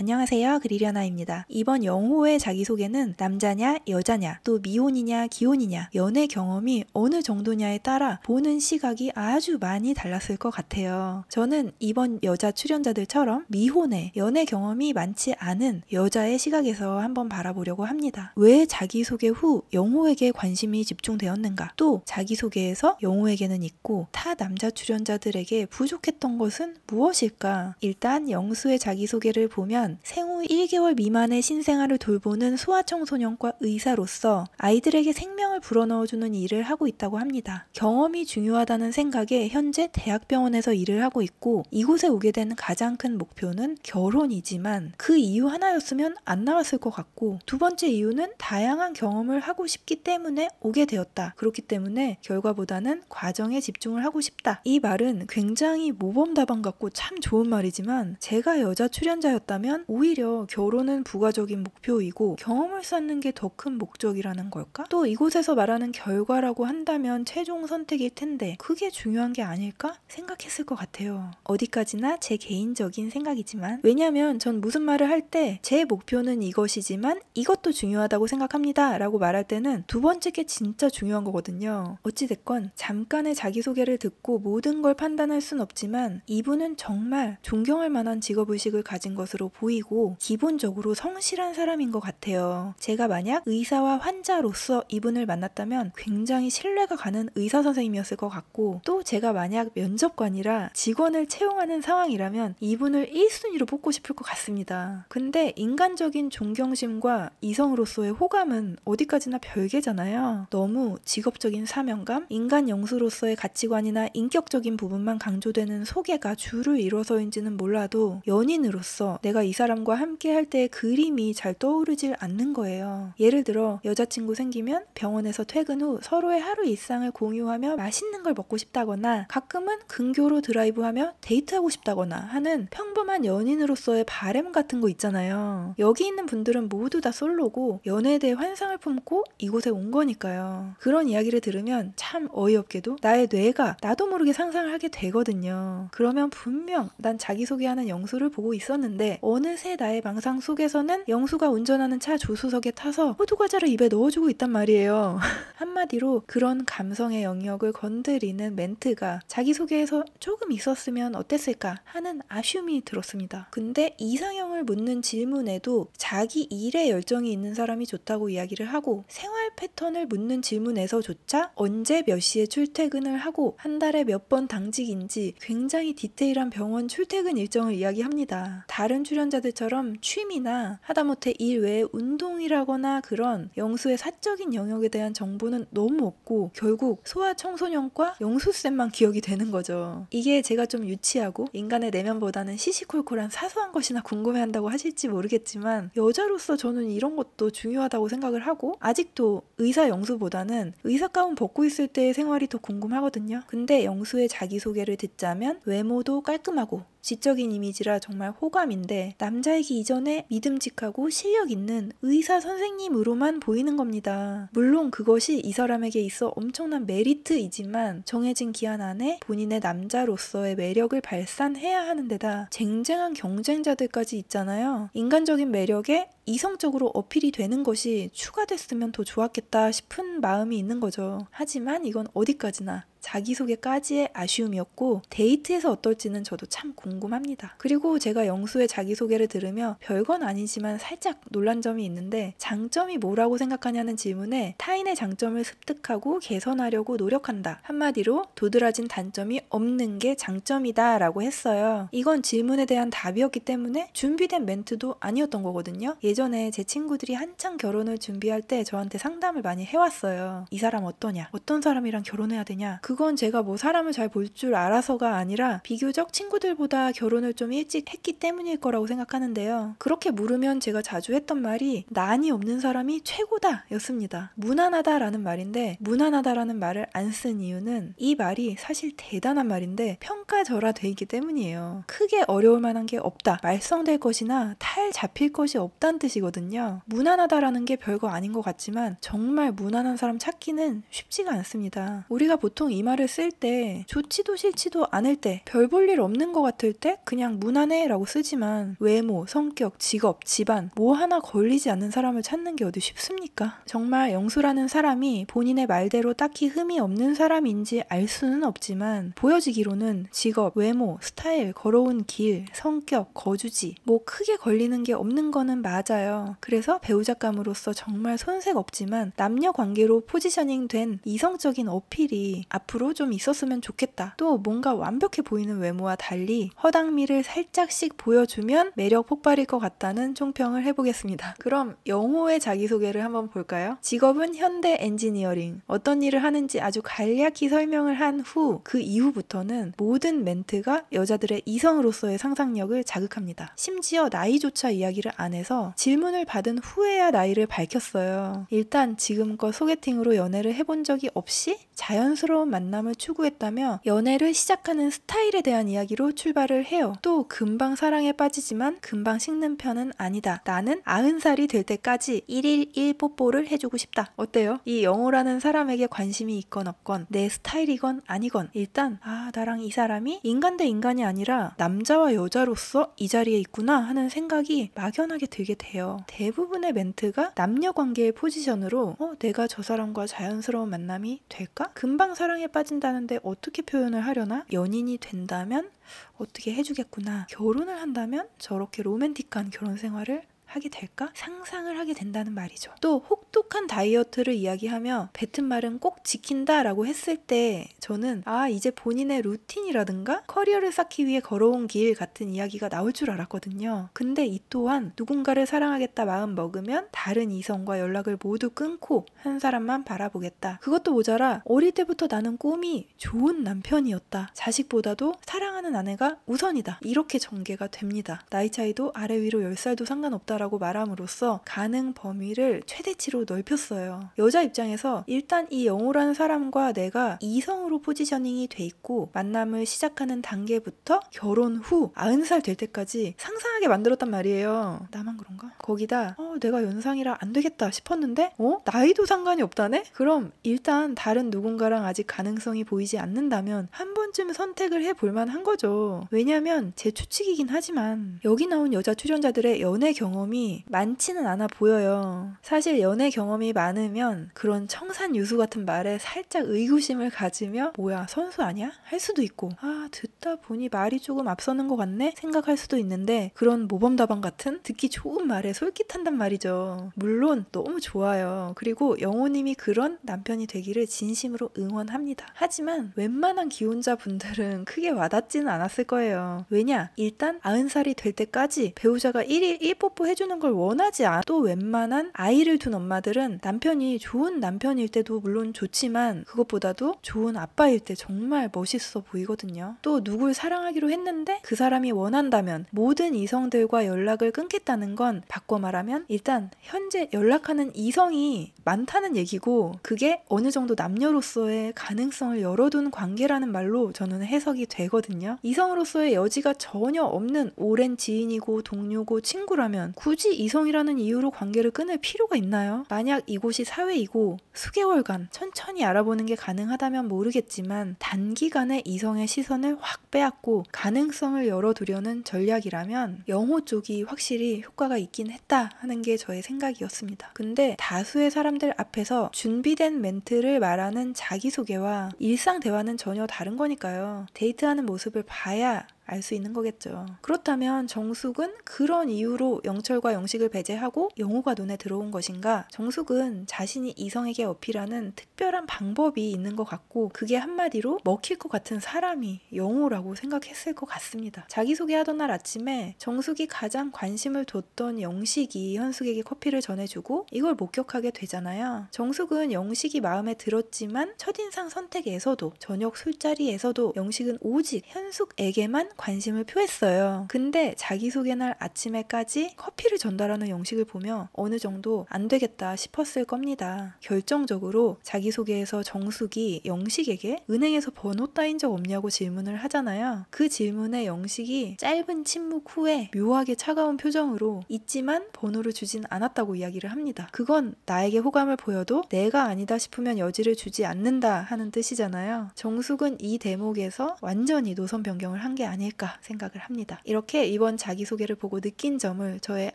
안녕하세요, 그리려나입니다. 이번 영호의 자기소개는 남자냐 여자냐 또 미혼이냐 기혼이냐 연애 경험이 어느 정도냐에 따라 보는 시각이 아주 많이 달랐을 것 같아요. 저는 이번 여자 출연자들처럼 미혼의 연애 경험이 많지 않은 여자의 시각에서 한번 바라보려고 합니다. 왜 자기소개 후 영호에게 관심이 집중되었는가, 또 자기소개에서 영호에게는 있고 타 남자 출연자들에게 부족했던 것은 무엇일까. 일단 영수의 자기소개를 보면 생후 1개월 미만의 신생아를 돌보는 소아청소년과 의사로서 아이들에게 생명을 불어넣어주는 일을 하고 있다고 합니다. 경험이 중요하다는 생각에 현재 대학병원에서 일을 하고 있고, 이곳에 오게 된 가장 큰 목표는 결혼이지만 그 이유 하나였으면 안 나왔을 것 같고, 두 번째 이유는 다양한 경험을 하고 싶기 때문에 오게 되었다. 그렇기 때문에 결과보다는 과정에 집중을 하고 싶다. 이 말은 굉장히 모범답안 같고 참 좋은 말이지만, 제가 여자 출연자였다면 오히려 결혼은 부가적인 목표이고 경험을 쌓는 게 더 큰 목적이라는 걸까? 또 이곳에서 말하는 결과라고 한다면 최종 선택일 텐데 그게 중요한 게 아닐까 생각했을 것 같아요. 어디까지나 제 개인적인 생각이지만, 왜냐면 전 무슨 말을 할 때 제 목표는 이것이지만 이것도 중요하다고 생각합니다 라고 말할 때는 두 번째 게 진짜 중요한 거거든요. 어찌됐건 잠깐의 자기소개를 듣고 모든 걸 판단할 순 없지만 이분은 정말 존경할 만한 직업의식을 가진 것으로 보이고 기본적으로 성실한 사람인 것 같아요. 제가 만약 의사와 환자로서 이분을 만났다면 굉장히 신뢰가 가는 의사 선생님이었을 것 같고, 또 제가 만약 면접관이라 직원을 채용하는 상황이라면 이분을 1순위로 뽑고 싶을 것 같습니다. 근데 인간적인 존경심과 이성으로서의 호감은 어디까지나 별개잖아요. 너무 직업적인 사명감, 인간 영수로서의 가치관이나 인격적인 부분만 강조되는 소개가 주를 이뤄서인지는 몰라도 연인으로서 내가 이 사람과 함께 할 때의 그림이 잘 떠오르질 않는 거예요. 예를 들어 여자친구 생기면 병원에서 퇴근 후 서로의 하루 일상을 공유하며 맛있는 걸 먹고 싶다거나, 가끔은 근교로 드라이브하며 데이트하고 싶다거나 하는 평범한 연인으로서의 바램 같은 거 있잖아요. 여기 있는 분들은 모두 다 솔로고 연애에 대해 환상을 품고 이곳에 온 거니까요. 그런 이야기를 들으면 참 어이없게도 나의 뇌가 나도 모르게 상상을 하게 되거든요. 그러면 분명 난 자기소개하는 영수를 보고 있었는데 어느새 나의 망상 속에서는 영수가 운전하는 차 조수석에 타서 호두과자를 입에 넣어주고 있단 말이에요. 한마디로 그런 감성의 영역을 건드리는 멘트가 자기소개에서 조금 있었으면 어땠을까 하는 아쉬움이 들었습니다. 근데 이상형을 묻는 질문에도 자기 일에 열정이 있는 사람이 좋다고 이야기를 하고, 생활 패턴을 묻는 질문에서조차 언제 몇 시에 출퇴근을 하고 한 달에 몇 번 당직인지 굉장히 디테일한 병원 출퇴근 일정을 이야기합니다. 다른 출연자들처럼 취미나 하다못해 일 외에 운동이라거나 그런 영수의 사적인 영역에 대한 정보는 너무 없고 결국 소아청소년과 영수쌤만 기억이 되는 거죠. 이게 제가 좀 유치하고 인간의 내면보다는 시시콜콜한 사소한 것이나 궁금해한다고 하실지 모르겠지만, 여자로서 저는 이런 것도 중요하다고 생각을 하고 아직도 의사 영수보다는 의사 가운 벗고 있을 때의 생활이 더 궁금하거든요. 근데 영수의 자기소개를 듣자면 외모도 깔끔하고 지적인 이미지라 정말 호감인데 남자이기 이전에 믿음직하고 실력 있는 의사 선생님으로만 보이는 겁니다. 물론 그것이 이 사람에게 있어 엄청난 메리트이지만 정해진 기한 안에 본인의 남자로서의 매력을 발산해야 하는 데다 쟁쟁한 경쟁자들까지 있잖아요. 인간적인 매력에 이성적으로 어필이 되는 것이 추가됐으면 더 좋았겠다 싶은 마음이 있는 거죠. 하지만 이건 어디까지나 자기소개까지의 아쉬움이었고 데이트에서 어떨지는 저도 참 궁금합니다. 그리고 제가 영수의 자기소개를 들으며 별건 아니지만 살짝 놀란 점이 있는데, 장점이 뭐라고 생각하냐는 질문에 타인의 장점을 습득하고 개선하려고 노력한다. 한마디로 도드라진 단점이 없는 게 장점이다 라고 했어요. 이건 질문에 대한 답이었기 때문에 준비된 멘트도 아니었던 거거든요. 예전에 제 친구들이 한창 결혼을 준비할 때 저한테 상담을 많이 해왔어요. 이 사람 어떠냐? 어떤 사람이랑 결혼해야 되냐? 그건 제가 뭐 사람을 잘 볼 줄 알아서가 아니라 비교적 친구들보다 결혼을 좀 일찍 했기 때문일 거라고 생각하는데요. 그렇게 물으면 제가 자주 했던 말이 난이 없는 사람이 최고다 였습니다. 무난하다라는 말인데, 무난하다라는 말을 안 쓴 이유는 이 말이 사실 대단한 말인데 평가절하돼 있기 때문이에요. 크게 어려울 만한 게 없다, 말썽될 것이나 탈 잡힐 것이 없다는 뜻이거든요. 무난하다라는 게 별거 아닌 것 같지만 정말 무난한 사람 찾기는 쉽지가 않습니다. 우리가 보통 이 말을 쓸 때 좋지도 싫지도 않을 때, 별 볼 일 없는 것 같을 때 그냥 무난해 라고 쓰지만 외모, 성격, 직업, 집안 뭐 하나 걸리지 않는 사람을 찾는 게 어디 쉽습니까? 정말 영수라는 사람이 본인의 말대로 딱히 흠이 없는 사람인지 알 수는 없지만 보여지기로는 직업, 외모, 스타일, 걸어온 길, 성격, 거주지 뭐 크게 걸리는 게 없는 거는 맞아요. 그래서 배우작감으로서 정말 손색 없지만 남녀 관계로 포지셔닝 된 이성적인 어필이 앞으로 좀 있었으면 좋겠다. 또 뭔가 완벽해 보이는 외모와 달리 허당미를 살짝씩 보여주면 매력 폭발일 것 같다는 총평을 해보겠습니다. 그럼 영호의 자기소개를 한번 볼까요? 직업은 현대 엔지니어링. 어떤 일을 하는지 아주 간략히 설명을 한 후 그 이후부터는 모든 멘트가 여자들의 이성으로서의 상상력을 자극합니다. 심지어 나이조차 이야기를 안 해서 질문을 받은 후에야 나이를 밝혔어요. 일단 지금껏 소개팅으로 연애를 해본 적이 없이 자연스러운 만남을 추구했다며 연애를 시작하는 스타일에 대한 이야기로 출발을 해요. 또 금방 사랑에 빠지지만 금방 식는 편은 아니다. 나는 90살이 될 때까지 1일 1뽀뽀를 해주고 싶다. 어때요? 이 영호라는 사람에게 관심이 있건 없건 내 스타일이건 아니건 일단 나랑 이 사람이 인간 대 인간이 아니라 남자와 여자로서 이 자리에 있구나 하는 생각이 막연하게 들게 돼요. 대부분의 멘트가 남녀 관계의 포지션으로 내가 저 사람과 자연스러운 만남이 될까? 금방 사랑에 빠진다는데 어떻게 표현을 하려나? 연인이 된다면 어떻게 해주겠구나. 결혼을 한다면 저렇게 로맨틱한 결혼 생활을 하게 될까? 상상을 하게 된다는 말이죠. 또 혹독한 다이어트를 이야기하며 뱉은 말은 꼭 지킨다 라고 했을 때 저는 이제 본인의 루틴이라든가 커리어를 쌓기 위해 걸어온 길 같은 이야기가 나올 줄 알았거든요. 근데 이 또한 누군가를 사랑하겠다 마음 먹으면 다른 이성과 연락을 모두 끊고 한 사람만 바라보겠다. 그것도 모자라 어릴 때부터 나는 꿈이 좋은 남편이었다. 자식보다도 사랑하는 아내가 우선이다. 이렇게 전개가 됩니다. 나이 차이도 아래 위로 10살도 상관없다 라고 말함으로써 가능 범위를 최대치로 넓혔어요. 여자 입장에서 일단 이 영호라는 사람과 내가 이성으로 포지셔닝이 돼 있고 만남을 시작하는 단계부터 결혼 후 90살 될 때까지 상상하게 만들었단 말이에요. 나만 그런가? 거기다 내가 연상이라 안 되겠다 싶었는데 나이도 상관이 없다네? 그럼 일단 다른 누군가랑 아직 가능성이 보이지 않는다면 한 번쯤 선택을 해볼 만한 거죠. 왜냐면 제 추측이긴 하지만 여기 나온 여자 출연자들의 연애 경험이 많지는 않아 보여요. 사실 연애 경험이 많으면 그런 청산유수 같은 말에 살짝 의구심을 가지며 뭐야 선수 아니야? 할 수도 있고 듣다 보니 말이 조금 앞서는 것 같네? 생각할 수도 있는데 그런 모범답안 같은 듣기 좋은 말에 솔깃한단 말이죠. 물론 너무 좋아요. 그리고 영호님이 그런 남편이 되기를 진심으로 응원합니다. 하지만 웬만한 기혼자분들은 크게 와닿지는 않았을 거예요. 왜냐? 일단 90살이 될 때까지 배우자가 1일 1뽀뽀 해주는 걸 원하지 않아. 또 웬만한 아이를 둔 엄마들은 남편이 좋은 남편일 때도 물론 좋지만 그것보다도 좋은 아빠일 때 정말 멋있어 보이거든요. 또 누굴 사랑하기로 했는데 그 사람이 원한다면 모든 이성들과 연락을 끊겠다는 건 바꿔 말하면 일단 현재 연락하는 이성이 많다는 얘기고 그게 어느 정도 남녀로서의 가능성을 열어둔 관계라는 말로 저는 해석이 되거든요. 이성으로서의 여지가 전혀 없는 오랜 지인이고 동료고 친구라면 굳이 이성이라는 이유로 관계를 끊을 필요가 있나요? 만약 이곳이 사회이고 수개월간 천천히 알아보는 게 가능하다면 모르겠지만 단기간에 이성의 시선을 확 빼앗고 가능성을 열어두려는 전략이라면 영호 쪽이 확실히 효과가 있긴 했다 하는 게 저의 생각이었습니다. 근데 다수의 사람들 앞에서 준비된 멘트를 말하는 자기소개와 일상 대화는 전혀 다른 거니까요. 데이트하는 모습을 봐야 알 수 있는 거겠죠. 그렇다면 정숙은 그런 이유로 영철과 영식을 배제하고 영호가 눈에 들어온 것인가? 정숙은 자신이 이성에게 어필하는 특별한 방법이 있는 것 같고 그게 한마디로 먹힐 것 같은 사람이 영호라고 생각했을 것 같습니다. 자기소개하던 날 아침에 정숙이 가장 관심을 뒀던 영식이 현숙에게 커피를 전해주고 이걸 목격하게 되잖아요. 정숙은 영식이 마음에 들었지만 첫인상 선택에서도 저녁 술자리에서도 영식은 오직 현숙에게만 관심을 표했어요. 근데 자기소개 날 아침에까지 커피를 전달하는 영식을 보며 어느 정도 안 되겠다 싶었을 겁니다. 결정적으로 자기소개에서 정숙이 영식에게 은행에서 번호 따인 적 없냐고 질문을 하잖아요. 그 질문에 영식이 짧은 침묵 후에 묘하게 차가운 표정으로 있지만 번호를 주진 않았다고 이야기를 합니다. 그건 나에게 호감을 보여도 내가 아니다 싶으면 여지를 주지 않는다 하는 뜻이잖아요. 정숙은 이 대목에서 완전히 노선 변경을 한 게 아닐까 생각을 합니다. 이렇게 이번 자기소개를 보고 느낀 점을 저의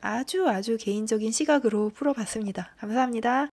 아주 개인적인 시각으로 풀어봤습니다. 감사합니다.